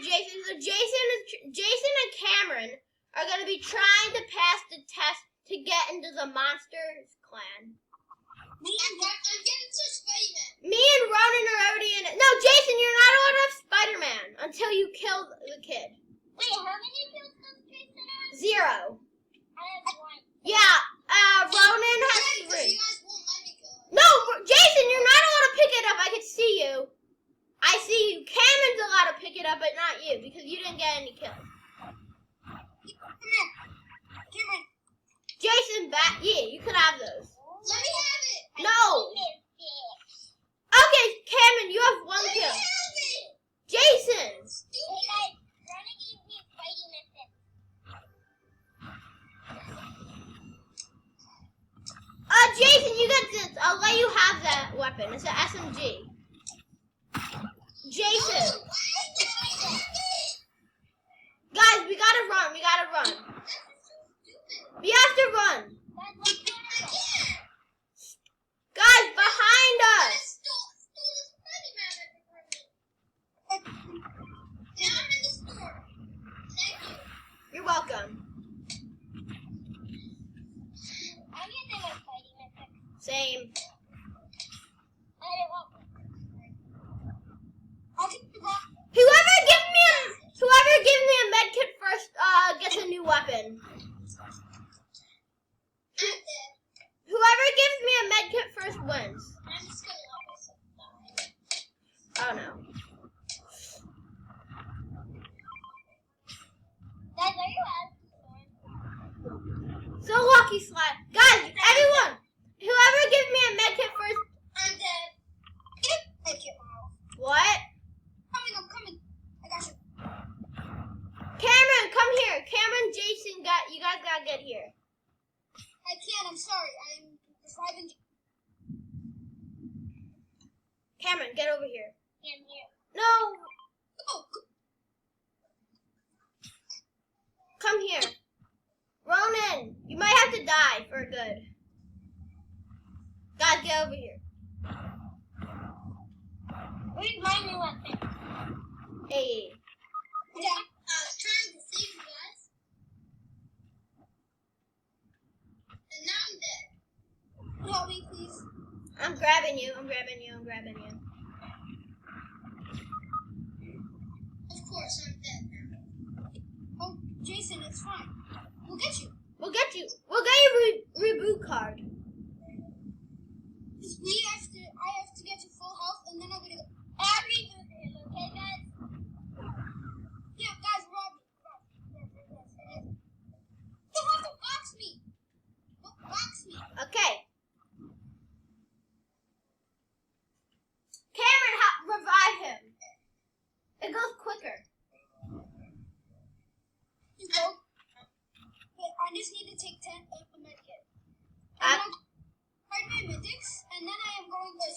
Jason. So Jason and Cameron are gonna be trying to pass the test to get into the Monsters clan. I'm getting to Spider-Man. Me and Ronan are already in it. No, Jason, you're not allowed to have Spider-Man until you kill the kid. Wait, how many kills does Jason have? 0. I have 1. Yeah, Ronan has 3. You guys won't let me kill him. No, Jason, you're not allowed to pick it up. I can see you. I see you. Cameron's allowed to pick it up, but not you, because you didn't get any kills. Come here. Cameron. Jason, yeah, you could have those. Let me have it. No. Okay, Cameron, you have 1 Let kill. me have it. Jason. Hey guys, Ronnie gave me a fighting method. Jason, you got this. I'll let you have that weapon. It's an SMG. Jason. Guys, we gotta run. We gotta run. We have to run. Guys, behind us. You're welcome. Same. Whoever gives me a medkit first gets a new weapon. Whoever gives me a medkit first wins. Oh no. Guys, are you out? So lucky slide. Guys, everyone, whoever gives me a medkit first. I'm dead. Thank you. What? I'm coming. I got you. Cameron, come here. Cameron, Jason, you guys gotta get here. I can't. I'm sorry. I'm driving. Cameron, get over here. I'm here. No, Oh, come here. Ronan, you might have to die for good. Guys, get over here. where's my new weapon? Hey. Yeah. I was trying to save you guys. And now I'm dead. Help me, please. I'm grabbing you. I'm grabbing you. I'm grabbing you. Of course, I'm dead now. Oh, Jason, it's fine. We'll get you. We'll get you. We'll get you reboot card. I have to get to full health, and then I'm gonna go. I rebooted him, okay, guys? Yeah, guys, Rob. Don't have to box me. Don't box me. Okay. Cameron, revive him. It goes quicker. You go. But I just need to take 10 of the medkit. And I'm my medics, and then I am going to.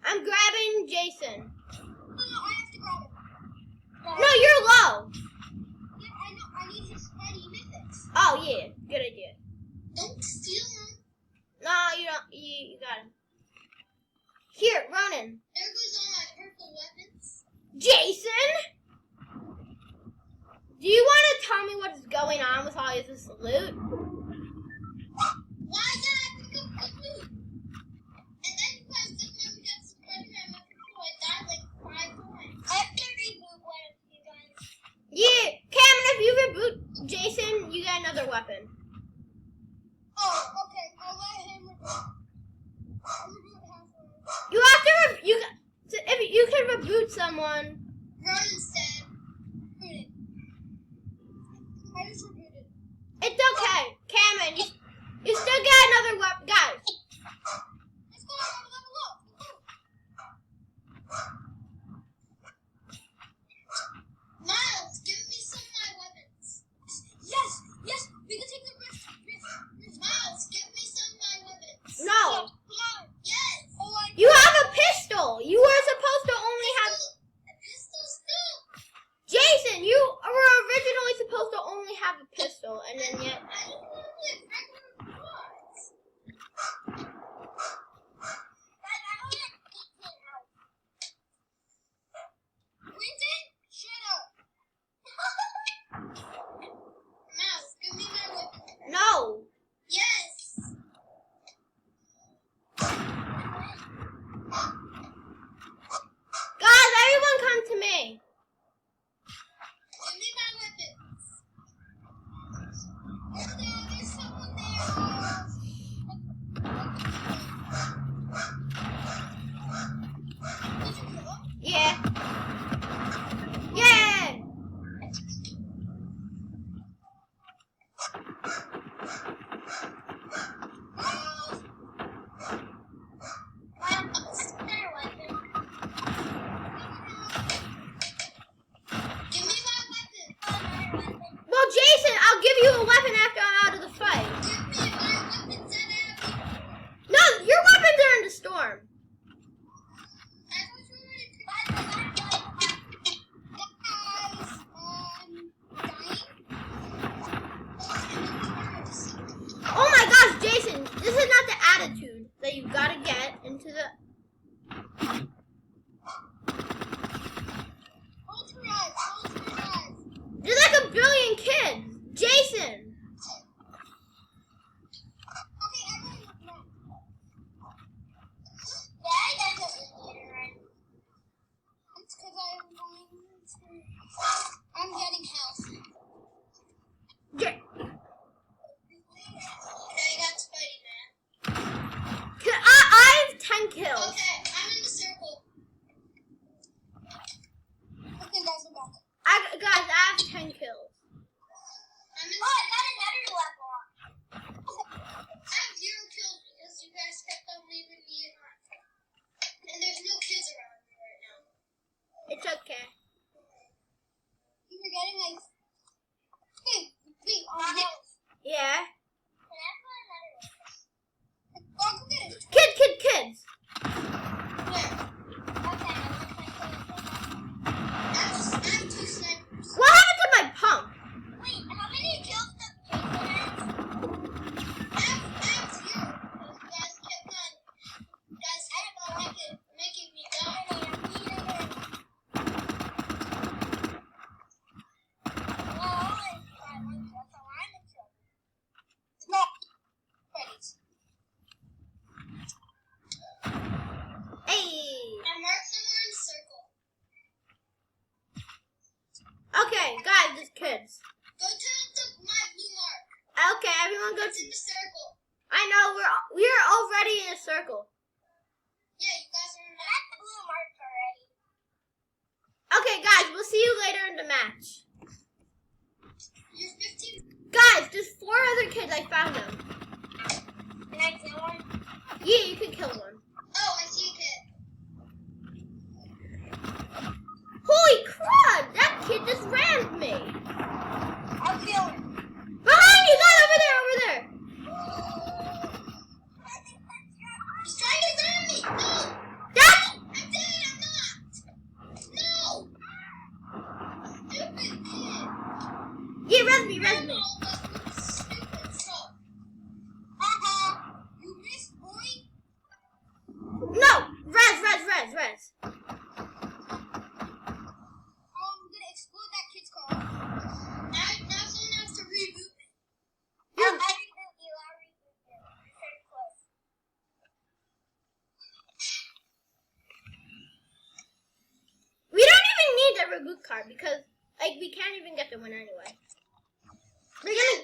I'm grabbing Jason. No, I have to grab him. No, you're low. Yeah, I know. I need his Spidey mythics. Oh, yeah. Good idea. Don't steal him. No, you don't. You got him. Here, Ronan. There goes all my purple weapons. Jason? Do you want to tell me what's going on with all this loot? Why did I pick up the loot? And then you guys didn't let me get Spider-Man weapon, so I died like 5 times. I have to reboot one of you guys. Yeah, Cameron, if you reboot Jason, you get another weapon. Oh, okay. I'll let him reboot. I'll reboot halfway. You have to if you can reboot someone. Run instead. Boot it. I just rebooted. It's okay, Cameron. You still get another weapon, guys. Let's go level up. Miles, give me some of my weapons. Yes, we can take the rift. Miles, give me some of my weapons. No. Yes. Oh, You have a pistol. You were supposed to only have. A pistol still. I'm getting health. Yeah. Okay, I got Spidey, man. I have 10 kills. Okay, I'm in the circle. Okay, guys, I'm back. Guys, I have 10 kills. I'm in I got another level. I have 0 kills because you guys kept on leaving me in. And there's no kids around me right now. It's okay. You were getting like... Wait, Yeah. Can I put another one? Go get it. Kids. Where? Okay, I have 2 snipers. What happened to my pump? Wait, how many kills does Jason have? I have 0. Because you guys kept on... making me die. No. Credits. Hey. I marked somewhere in the circle. Okay, guys, there's kids. Go to my blue mark. Okay, everyone go It's to... in the circle. I know, we're already in a circle. Yeah, you guys are in that blue mark already. Okay, guys, we'll see you later in the match. You're 15. Guys, there's 4 other kids. I found them. Can I kill one? Yeah, you can kill one. Oh, I see a kid. Holy crap! That kid just rammed me. I'll kill him. Behind you, guys, over there. He's trying to ram me. No. That's... I did it. I'm not. No. Stupid kid. Yeah, res me. Stupid truck. You missed, boy. No, res. I'm gonna explode that kid's car. Now someone has to reboot me. You're... I'll reboot you. You're very close. We don't even need the reboot card because, like, we can't even get the win anyway. We're gonna...